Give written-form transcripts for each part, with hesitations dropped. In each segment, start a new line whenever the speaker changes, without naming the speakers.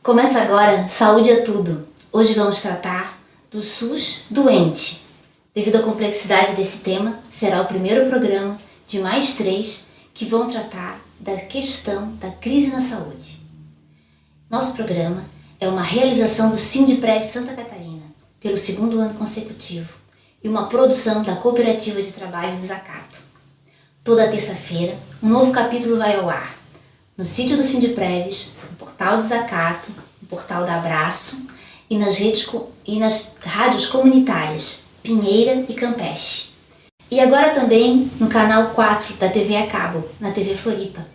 Começa agora Saúde é Tudo. Hoje vamos tratar do SUS doente. Devido à complexidade desse tema, será o primeiro programa de mais 3 que vão tratar da questão da crise na saúde. Nosso programa é uma realização do Sindprev Santa Catarina, pelo 2º ano consecutivo, e uma produção da Cooperativa de Trabalho Desacato. Toda terça-feira, um novo capítulo vai ao ar, no sítio do Sindpreves, no portal Desacato, no portal da Abraço e nas rádios comunitárias Pinheira e Campeche. E agora também no canal 4 da TV a cabo, na TV Floripa.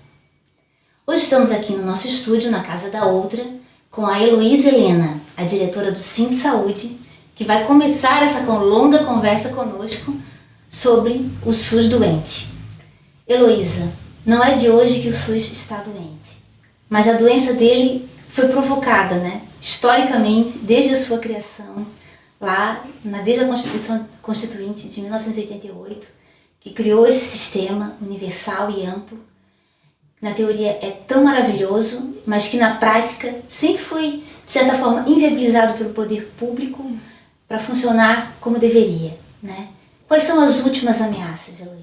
Hoje estamos aqui no nosso estúdio, na Casa da Outra, com a Heloísa Helena, a diretora do Sind Saúde, que vai começar essa longa conversa conosco sobre o SUS doente. Heloísa, não é de hoje que o SUS está doente, mas a doença dele foi provocada, historicamente, desde a sua criação, desde a Constituição Constituinte de 1988, que criou esse sistema universal e amplo. Na teoria é tão maravilhoso, mas que na prática sempre foi, de certa forma, inviabilizado pelo poder público para funcionar como deveria. Quais são as últimas ameaças, Heloísa?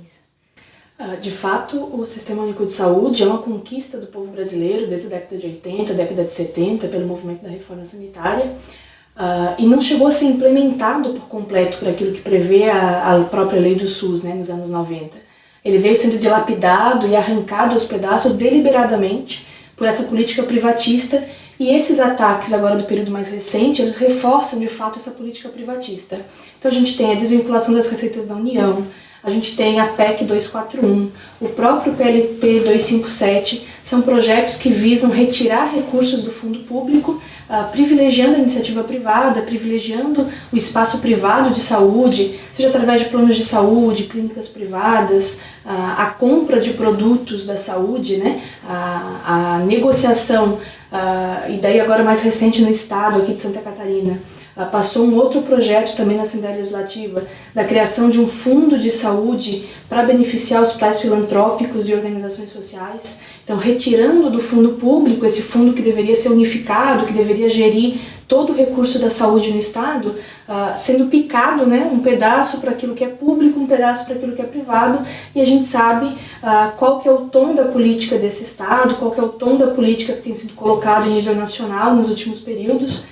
De fato, o Sistema Único de Saúde é uma conquista do povo brasileiro desde a década de 80, década de 70, pelo movimento da reforma sanitária, e não chegou a ser implementado por completo por aquilo que prevê a própria lei do SUS, nos anos 90. Ele veio sendo dilapidado e arrancado aos pedaços deliberadamente por essa política privatista, e esses ataques agora do período mais recente, eles reforçam de fato essa política privatista. Então a gente tem a desvinculação das receitas da União, a gente tem a PEC 241, o próprio PLP 257, são projetos que visam retirar recursos do fundo público, privilegiando a iniciativa privada, privilegiando o espaço privado de saúde, seja através de planos de saúde, clínicas privadas, a compra de produtos da saúde, a negociação, e daí agora mais recente no estado aqui de Santa Catarina, passou um outro projeto também na Assembleia Legislativa, da criação de um fundo de saúde para beneficiar hospitais filantrópicos e organizações sociais. Então, retirando do fundo público, esse fundo que deveria ser unificado, que deveria gerir todo o recurso da saúde no Estado, sendo picado, um pedaço para aquilo que é público, um pedaço para aquilo que é privado, e a gente sabe qual que é o tom da política desse Estado, qual que é o tom da política que tem sido colocado em nível nacional nos últimos períodos,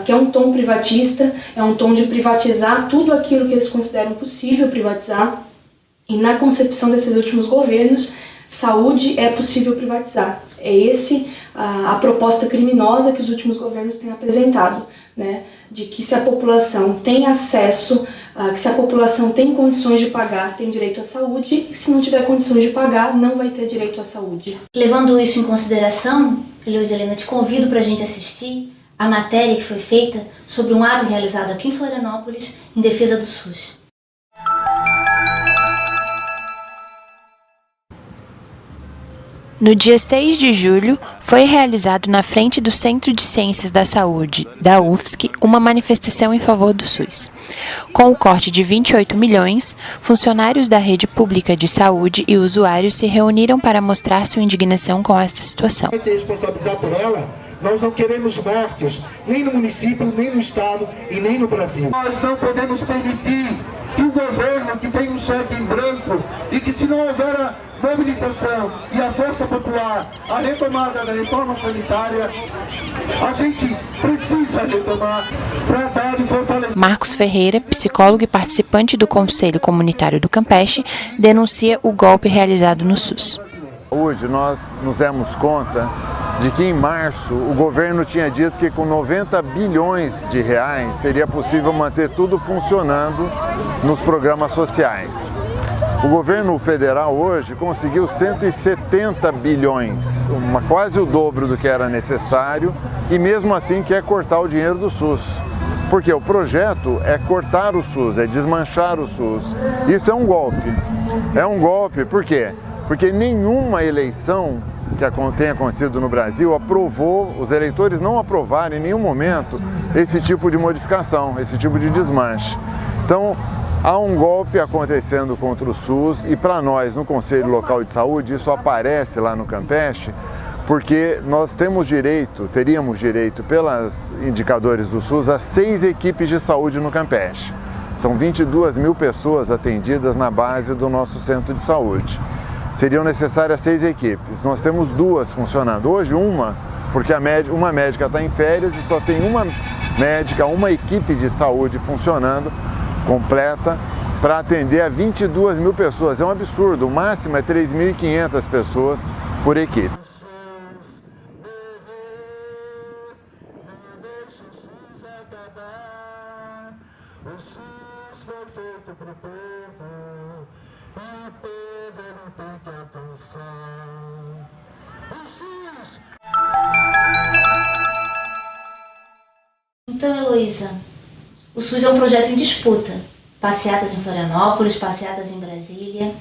que é um tom privatista, é um tom de privatizar tudo aquilo que eles consideram possível privatizar, e na concepção desses últimos governos, saúde é possível privatizar. É esse a proposta criminosa que os últimos governos têm apresentado, de que se a população tem acesso, que se a população tem condições de pagar, tem direito à saúde, e se não tiver condições de pagar, não vai ter direito à saúde.
Levando isso em consideração, Heloísa Helena, te convido para a gente assistir a matéria que foi feita sobre um ato realizado aqui em Florianópolis em defesa do SUS.
No dia 6 de julho, foi realizado na frente do Centro de Ciências da Saúde, da UFSC, uma manifestação em favor do SUS. Com o corte de 28 milhões, funcionários da rede pública de saúde e usuários se reuniram para mostrar sua indignação com esta situação.
Se responsabilizar por ela, nós não queremos mortes, nem no município, nem no estado e nem no Brasil. Nós não podemos permitir que o governo, que tem um cheque em branco, e que se não houver a mobilização e a força popular, a retomada da reforma sanitária, a gente precisa retomar para dar e fortalecer.
Marcos Ferreira, psicólogo e participante do Conselho Comunitário do Campeche, denuncia o golpe realizado no SUS.
Hoje nós nos demos conta de que em março o governo tinha dito que com 90 bilhões de reais seria possível manter tudo funcionando nos programas sociais. O governo federal hoje conseguiu 170 bilhões, quase o dobro do que era necessário, e mesmo assim quer cortar o dinheiro do SUS. Porque o projeto é cortar o SUS, é desmanchar o SUS. Isso é um golpe. É um golpe, por quê? Porque nenhuma eleição que tenha acontecido no Brasil aprovou, os eleitores não aprovaram em nenhum momento esse tipo de modificação, esse tipo de desmanche. Então, há um golpe acontecendo contra o SUS e para nós, no Conselho Local de Saúde, isso aparece lá no Campeche porque nós teríamos direito, pelos indicadores do SUS, a 6 equipes de saúde no Campeche. São 22 mil pessoas atendidas na base do nosso centro de saúde. Seriam necessárias 6 equipes. Nós temos 2 funcionando. Hoje porque uma médica está em férias e só tem uma médica, uma equipe de saúde funcionando, completa, para atender a 22 mil pessoas. É um absurdo, o máximo é 3.500 pessoas por equipe.
O SUS foi feito pro povo, e o povo não tem que atenção. O SUS!
Então, Heloísa, o SUS é um projeto em disputa. Passeatas em Florianópolis, passeatas em Brasília.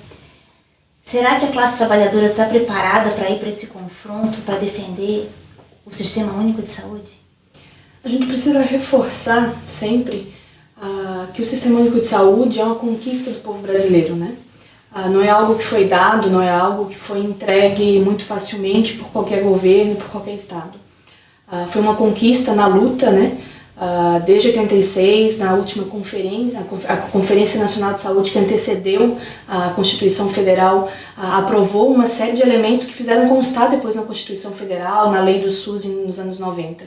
Será que a classe trabalhadora está preparada para ir para esse confronto, para defender o Sistema Único de Saúde?
A gente precisa reforçar sempre que o Sistema Único de Saúde é uma conquista do povo brasileiro, né? Não é algo que foi dado, não é algo que foi entregue muito facilmente por qualquer governo, por qualquer estado. Foi uma conquista na luta, né? Desde 86, na última conferência, a Conferência Nacional de Saúde, que antecedeu a Constituição Federal, aprovou uma série de elementos que fizeram constar depois na Constituição Federal, na Lei do SUS nos anos 90.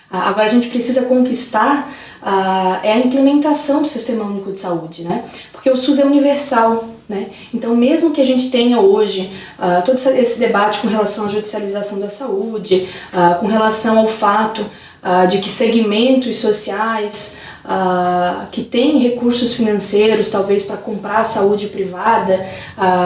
Agora a gente precisa conquistar a implementação do Sistema Único de Saúde, né? Porque o SUS é universal, né? Então, mesmo que a gente tenha hoje todo esse debate com relação à judicialização da saúde, com relação ao fato de que segmentos sociais que têm recursos financeiros, talvez para comprar a saúde privada,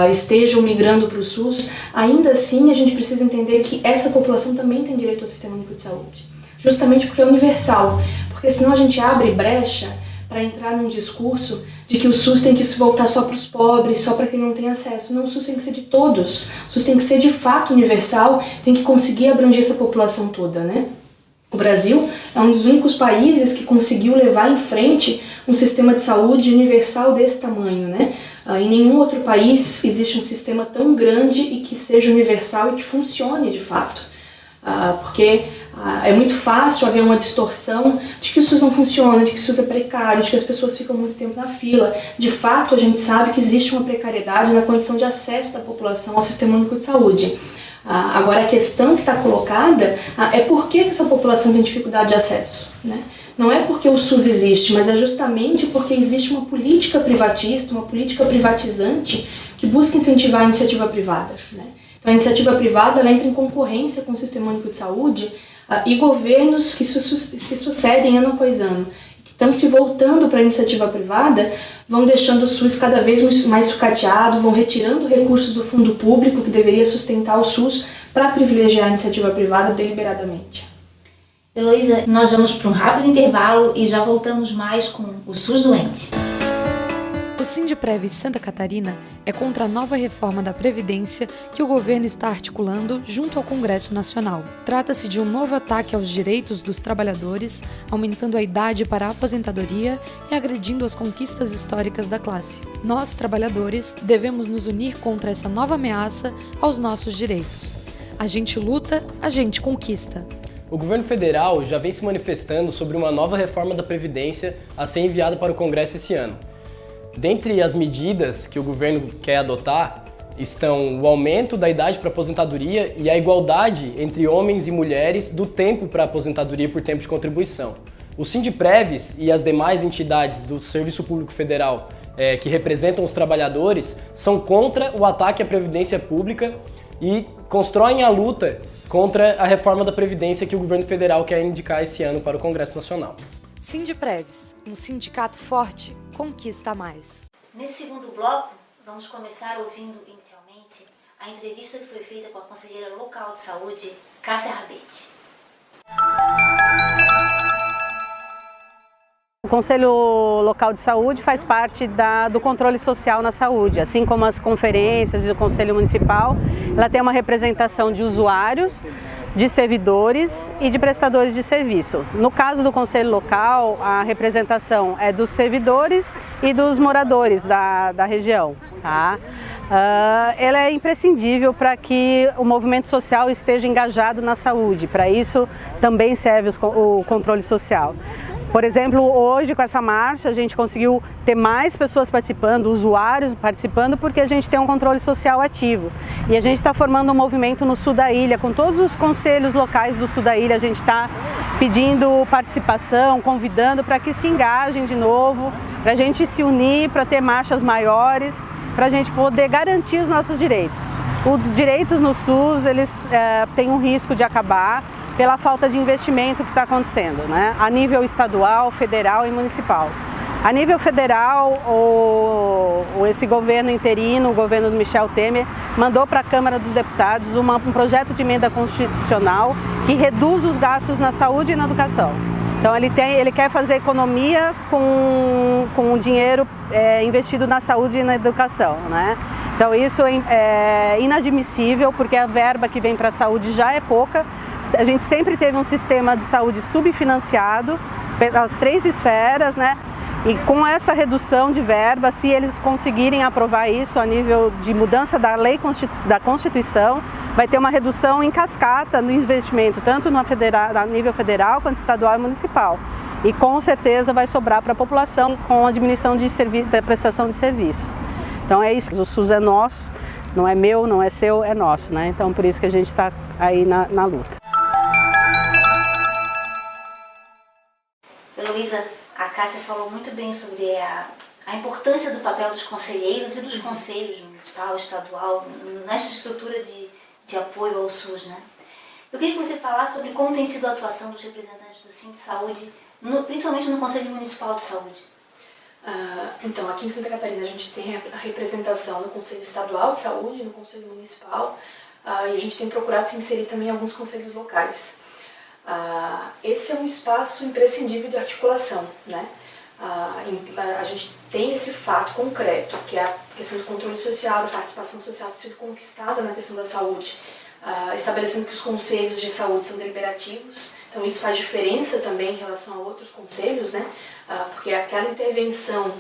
estejam migrando para o SUS, ainda assim a gente precisa entender que essa população também tem direito ao Sistema Único de Saúde. Justamente porque é universal, porque senão a gente abre brecha para entrar num discurso de que o SUS tem que se voltar só para os pobres, só para quem não tem acesso. Não, o SUS tem que ser de todos, o SUS tem que ser de fato universal, tem que conseguir abranger essa população toda, né? O Brasil é um dos únicos países que conseguiu levar em frente um sistema de saúde universal desse tamanho, né? Em nenhum outro país existe um sistema tão grande e que seja universal e que funcione de fato. Porque é muito fácil haver uma distorção de que o SUS não funciona, de que o SUS é precário, de que as pessoas ficam muito tempo na fila. De fato, a gente sabe que existe uma precariedade na condição de acesso da população ao Sistema Único de Saúde. Agora, a questão que está colocada é por que essa população tem dificuldade de acesso, né? Não é porque o SUS existe, mas é justamente porque existe uma política privatista, uma política privatizante que busca incentivar a iniciativa privada, né? Então, a iniciativa privada ela entra em concorrência com o Sistema Único de Saúde e governos que se sucedem ano após ano, que estão se voltando para a iniciativa privada, vão deixando o SUS cada vez mais sucateado, vão retirando recursos do fundo público que deveria sustentar o SUS para privilegiar a iniciativa privada deliberadamente.
Heloísa, nós vamos para um rápido intervalo e já voltamos mais com o SUS doente.
O Sindprev Santa Catarina é contra a nova reforma da Previdência que o governo está articulando junto ao Congresso Nacional. Trata-se de um novo ataque aos direitos dos trabalhadores, aumentando a idade para a aposentadoria e agredindo as conquistas históricas da classe. Nós, trabalhadores, devemos nos unir contra essa nova ameaça aos nossos direitos. A gente luta, a gente conquista.
O governo federal já vem se manifestando sobre uma nova reforma da Previdência a ser enviada para o Congresso esse ano. Dentre as medidas que o governo quer adotar estão o aumento da idade para aposentadoria e a igualdade entre homens e mulheres do tempo para aposentadoria por tempo de contribuição. O Sindprev e as demais entidades do Serviço Público Federal que representam os trabalhadores são contra o ataque à Previdência Pública e constroem a luta contra a reforma da Previdência que o governo federal quer indicar esse ano para o Congresso Nacional.
Sindprev, um sindicato forte, conquista mais.
Nesse segundo bloco, vamos começar ouvindo inicialmente a entrevista que foi feita com a conselheira local de saúde, Cássia Rabete.
O Conselho Local de Saúde faz parte do controle social na saúde, assim como as conferências e o Conselho Municipal. Ela tem uma representação de usuários, de servidores e de prestadores de serviço. No caso do Conselho Local, a representação é dos servidores e dos moradores da região. Tá? ela é imprescindível para que o movimento social esteja engajado na saúde. Para isso também serve o controle social. Por exemplo, hoje com essa marcha a gente conseguiu ter mais pessoas participando, usuários participando, porque a gente tem um controle social ativo. E a gente está formando um movimento no sul da ilha, com todos os conselhos locais do sul da ilha, a gente está pedindo participação, convidando para que se engajem de novo, para a gente se unir, para ter marchas maiores, para a gente poder garantir os nossos direitos. Os direitos no SUS, eles têm um risco de acabar pela falta de investimento que está acontecendo, né? A nível estadual, federal e municipal. A nível federal, esse governo interino, o governo do Michel Temer, mandou para a Câmara dos Deputados um projeto de emenda constitucional que reduz os gastos na saúde e na educação. Então ele quer fazer economia com o dinheiro investido na saúde e na educação, né? Então isso é inadmissível, porque a verba que vem para a saúde já é pouca. A gente sempre teve um sistema de saúde subfinanciado pelas 3 esferas, né? E com essa redução de verba, se eles conseguirem aprovar isso a nível de mudança da lei da Constituição, vai ter uma redução em cascata no investimento, tanto no nível federal quanto estadual e municipal. E com certeza vai sobrar para a população com a diminuição da prestação de serviços. Então é isso, o SUS é nosso, não é meu, não é seu, é nosso, né? Então por isso que a gente está aí na luta.
Heloísa, a Cássia falou muito bem sobre a importância do papel dos conselheiros e dos conselhos municipal, estadual, nessa estrutura de apoio ao SUS, né? Eu queria que você falasse sobre como tem sido a atuação dos representantes do Sindsaúde, principalmente no Conselho Municipal de Saúde.
Então, aqui em Santa Catarina a gente tem a representação no Conselho Estadual de Saúde, no Conselho Municipal, e a gente tem procurado se inserir também em alguns conselhos locais. Esse é um espaço imprescindível de articulação, né? A gente tem esse fato concreto, que é a questão do controle social, da participação social ter sido conquistada na questão da saúde, estabelecendo que os conselhos de saúde são deliberativos. Então isso faz diferença também em relação a outros conselhos, né? Porque aquela intervenção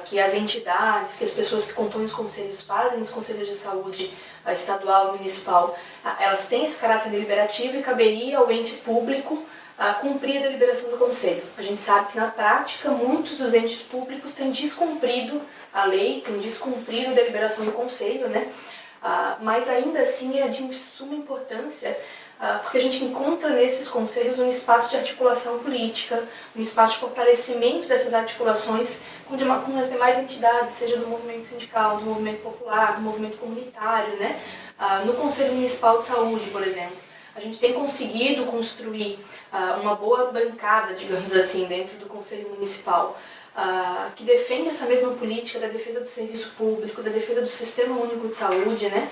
que as entidades, que as pessoas que compõem os conselhos fazem nos conselhos de saúde estadual e municipal, elas têm esse caráter deliberativo e caberia ao ente público cumprir a deliberação do conselho. A gente sabe que na prática muitos dos entes públicos têm descumprido a lei, têm descumprido a deliberação do conselho, né? Mas ainda assim é de suma importância, porque a gente encontra nesses conselhos um espaço de articulação política, um espaço de fortalecimento dessas articulações com as demais entidades, seja do movimento sindical, do movimento popular, do movimento comunitário, né? No Conselho Municipal de Saúde, por exemplo, a gente tem conseguido construir uma boa bancada, digamos assim, dentro do Conselho Municipal, que defende essa mesma política da defesa do serviço público, da defesa do Sistema Único de Saúde, né?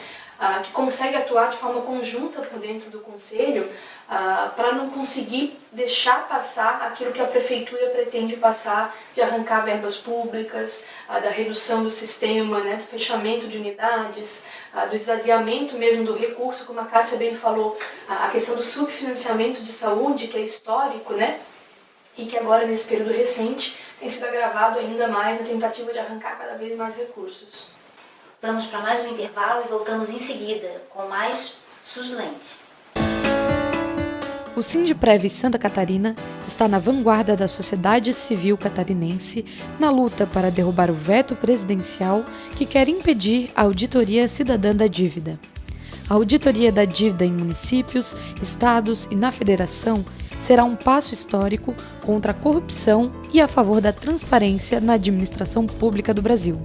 Que consegue atuar de forma conjunta por dentro do Conselho para não conseguir deixar passar aquilo que a Prefeitura pretende passar, de arrancar verbas públicas, da redução do sistema, né, do fechamento de unidades, do esvaziamento mesmo do recurso, como a Cássia bem falou, a questão do subfinanciamento de saúde, que é histórico, né, e que agora, nesse período recente, tem sido agravado ainda mais na tentativa de arrancar cada vez mais recursos.
Vamos para mais um intervalo e voltamos em seguida com mais SUS Doente.
O Sindprev Santa Catarina está na vanguarda da sociedade civil catarinense na luta para derrubar o veto presidencial que quer impedir a auditoria cidadã da dívida. A auditoria da dívida em municípios, estados e na federação será um passo histórico contra a corrupção e a favor da transparência na administração pública do Brasil.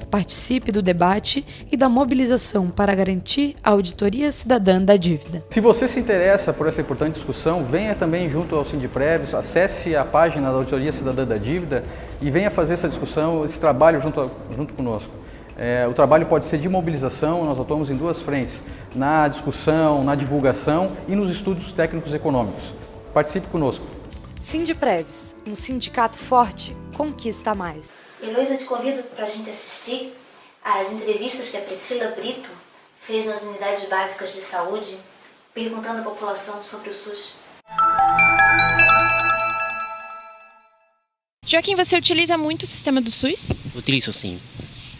Participe do debate e da mobilização para garantir a auditoria cidadã da dívida.
Se você se interessa por essa importante discussão, venha também junto ao Sindprev, acesse a página da Auditoria Cidadã da Dívida e venha fazer essa discussão, esse trabalho junto conosco. O trabalho pode ser de mobilização, nós atuamos em 2 frentes, na discussão, na divulgação e nos estudos técnicos econômicos. Participe conosco.
Sindprevs, um sindicato forte, conquista mais.
Heloísa, eu te convido para a gente assistir às entrevistas que a Priscila Brito fez nas unidades básicas de saúde, perguntando à população sobre o SUS.
Joaquim, você utiliza muito o sistema do SUS?
Utilizo sim.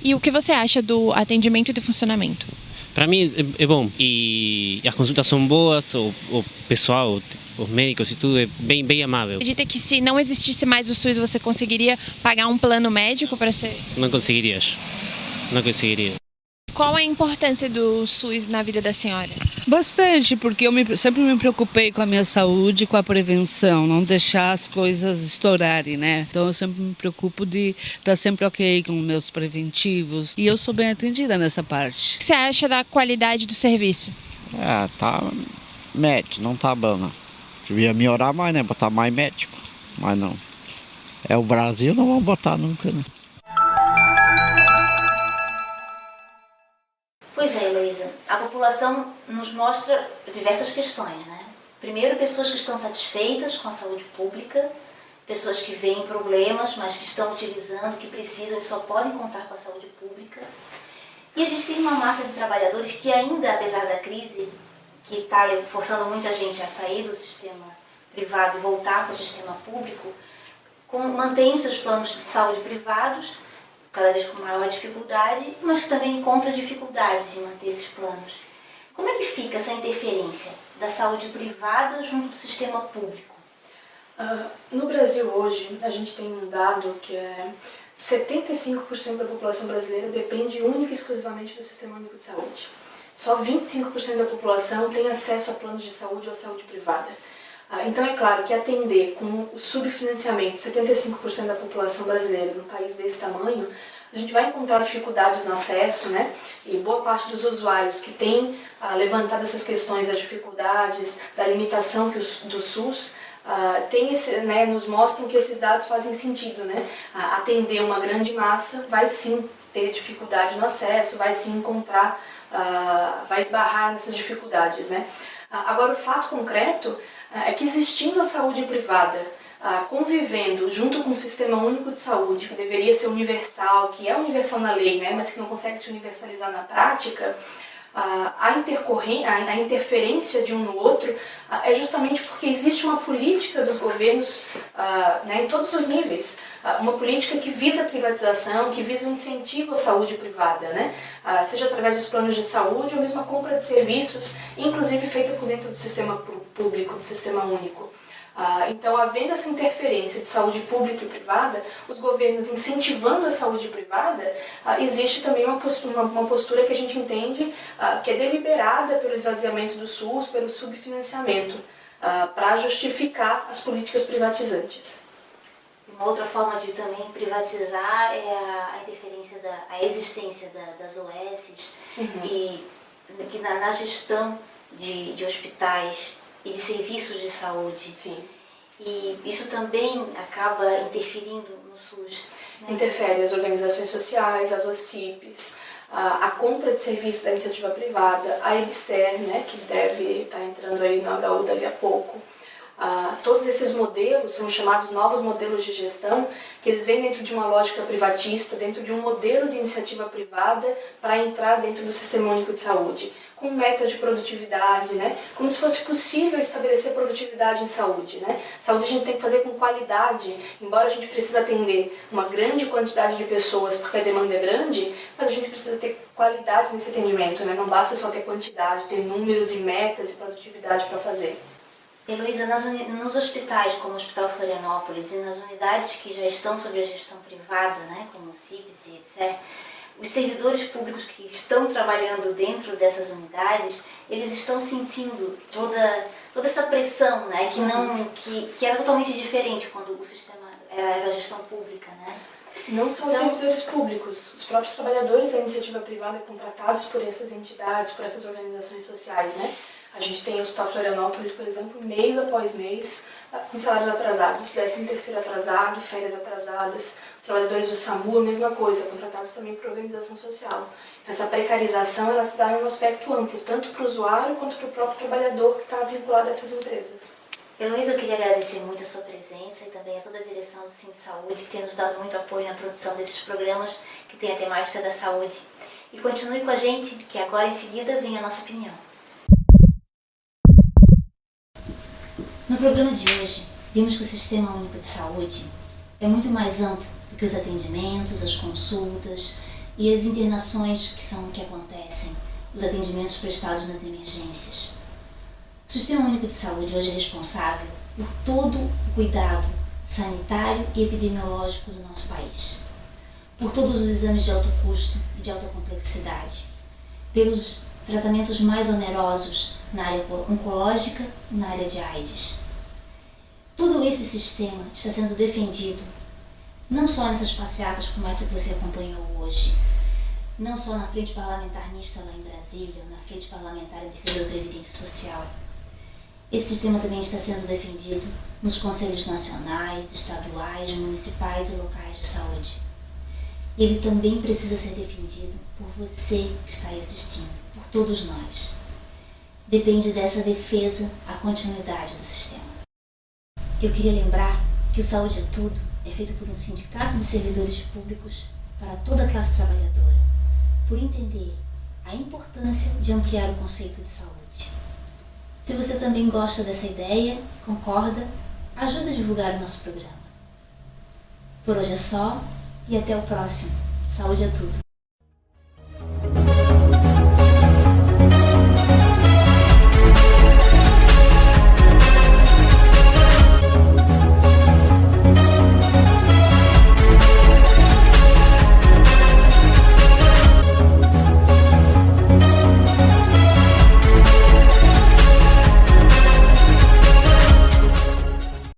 E o que você acha do atendimento e do funcionamento?
Para mim é bom e as consultas são boas, o pessoal, os médicos e tudo é bem amável.
Acredita que se não existisse mais o SUS, você conseguiria pagar um plano médico para ser?
Não conseguiria, acho. Não conseguiria.
Qual a importância do SUS na vida da senhora?
Bastante, porque eu sempre me preocupei com a minha saúde, com a prevenção, não deixar as coisas estourarem, né? Então eu sempre me preocupo de estar sempre ok com meus preventivos e eu sou bem atendida nessa parte.
O que você acha da qualidade do serviço?
Tá médico, não tá bom, não. Devia melhorar mais, né? Botar mais médico, mas não. É o Brasil, não vão botar nunca, né?
Pois é, Heloísa, a população nos mostra diversas questões, né? Primeiro, pessoas que estão satisfeitas com a saúde pública, pessoas que veem problemas, mas que estão utilizando, que precisam e só podem contar com a saúde pública. E a gente tem uma massa de trabalhadores que ainda, apesar da crise, que está forçando muita gente a sair do sistema privado e voltar para o sistema público, mantém seus planos de saúde privados, cada vez com maior dificuldade, mas que também encontra dificuldades em manter esses planos. Como é que fica essa interferência da saúde privada junto do sistema público?
No Brasil hoje, a gente tem um dado que é 75% da população brasileira depende única e exclusivamente do Sistema Único de Saúde. Só 25% da população tem acesso a planos de saúde ou a saúde privada. Então é claro que atender com o subfinanciamento de 75% da população brasileira num país desse tamanho, a gente vai encontrar dificuldades no acesso, né? E boa parte dos usuários que têm levantado essas questões, as dificuldades, da limitação do SUS, nos mostram que esses dados fazem sentido, né? Atender uma grande massa vai sim ter dificuldade no acesso, vai sim encontrar, vai esbarrar nessas dificuldades, né? Agora, o fato concreto é que existindo a saúde privada, convivendo junto com o Sistema Único de Saúde, que deveria ser universal, que é universal na lei, né, mas que não consegue se universalizar na prática, a interferência de um no outro é justamente porque existe uma política dos governos em todos os níveis, uma política que visa a privatização, que visa o incentivo à saúde privada, né? Seja através dos planos de saúde ou mesmo a compra de serviços, inclusive feita por dentro do sistema público, do sistema único. Então, havendo essa interferência de saúde pública e privada, os governos incentivando a saúde privada, existe também uma postura que a gente entende que é deliberada pelo esvaziamento do SUS, pelo subfinanciamento, para justificar as políticas privatizantes.
Uma outra forma de também privatizar é a interferência, a existência das OSs e que na gestão de hospitais e de serviços de saúde.
Sim.
E isso também acaba interferindo no SUS. Né?
Interfere as organizações sociais, as OCIPs, a compra de serviços da iniciativa privada, a EBSER, né, que deve estar entrando aí no HU dali a pouco. Todos esses modelos são chamados novos modelos de gestão, que eles vêm dentro de uma lógica privatista, dentro de um modelo de iniciativa privada para entrar dentro do Sistema Único de Saúde, com meta de produtividade, né? Como se fosse possível estabelecer produtividade em saúde, né? Saúde a gente tem que fazer com qualidade, embora a gente precise atender uma grande quantidade de pessoas porque a demanda é grande, mas a gente precisa ter qualidade nesse atendimento, né? Não basta só ter quantidade, ter números e metas e produtividade para fazer.
Heloísa, nos hospitais como o Hospital Florianópolis e nas unidades que já estão sob a gestão privada, né, como o CIPS e EBSER, os servidores públicos que estão trabalhando dentro dessas unidades, eles estão sentindo toda essa pressão, né, que era totalmente diferente quando o sistema era a gestão pública, né?
Não só os servidores públicos, os próprios trabalhadores da iniciativa privada contratados por essas entidades, por essas organizações sociais, né? A gente tem o Hospital Florianópolis, por exemplo, mês após mês, com salários atrasados, 13º atrasado, férias atrasadas. Os trabalhadores do SAMU, a mesma coisa, contratados também por organização social. Então, essa precarização ela se dá em um aspecto amplo, tanto para o usuário quanto para o próprio trabalhador que está vinculado a essas empresas.
Heloísa, eu queria agradecer muito a sua presença e também a toda a direção do Sind Saúde, que tem nos dado muito apoio na produção desses programas que tem a temática da saúde. E continue com a gente, que agora em seguida vem a nossa opinião. No programa de hoje, vimos que o Sistema Único de Saúde é muito mais amplo do que os atendimentos, as consultas e as internações que acontecem, os atendimentos prestados nas emergências. O Sistema Único de Saúde hoje é responsável por todo o cuidado sanitário e epidemiológico do nosso país, por todos os exames de alto custo e de alta complexidade, pelos tratamentos mais onerosos na área oncológica e na área de AIDS. Todo esse sistema está sendo defendido não só nessas passeatas como essa que você acompanhou hoje, não só na Frente Parlamentar Mista lá em Brasília, ou na Frente Parlamentar em Defesa da Previdência Social. Esse sistema também está sendo defendido nos conselhos nacionais, estaduais, municipais e locais de saúde. E ele também precisa ser defendido por você que está aí assistindo, por todos nós. Depende dessa defesa a continuidade do sistema. Eu queria lembrar que o Saúde é Tudo é feito por um sindicato de servidores públicos para toda a classe trabalhadora, por entender a importância de ampliar o conceito de saúde. Se você também gosta dessa ideia, concorda, ajuda a divulgar o nosso programa. Por hoje é só e até o próximo. Saúde é Tudo!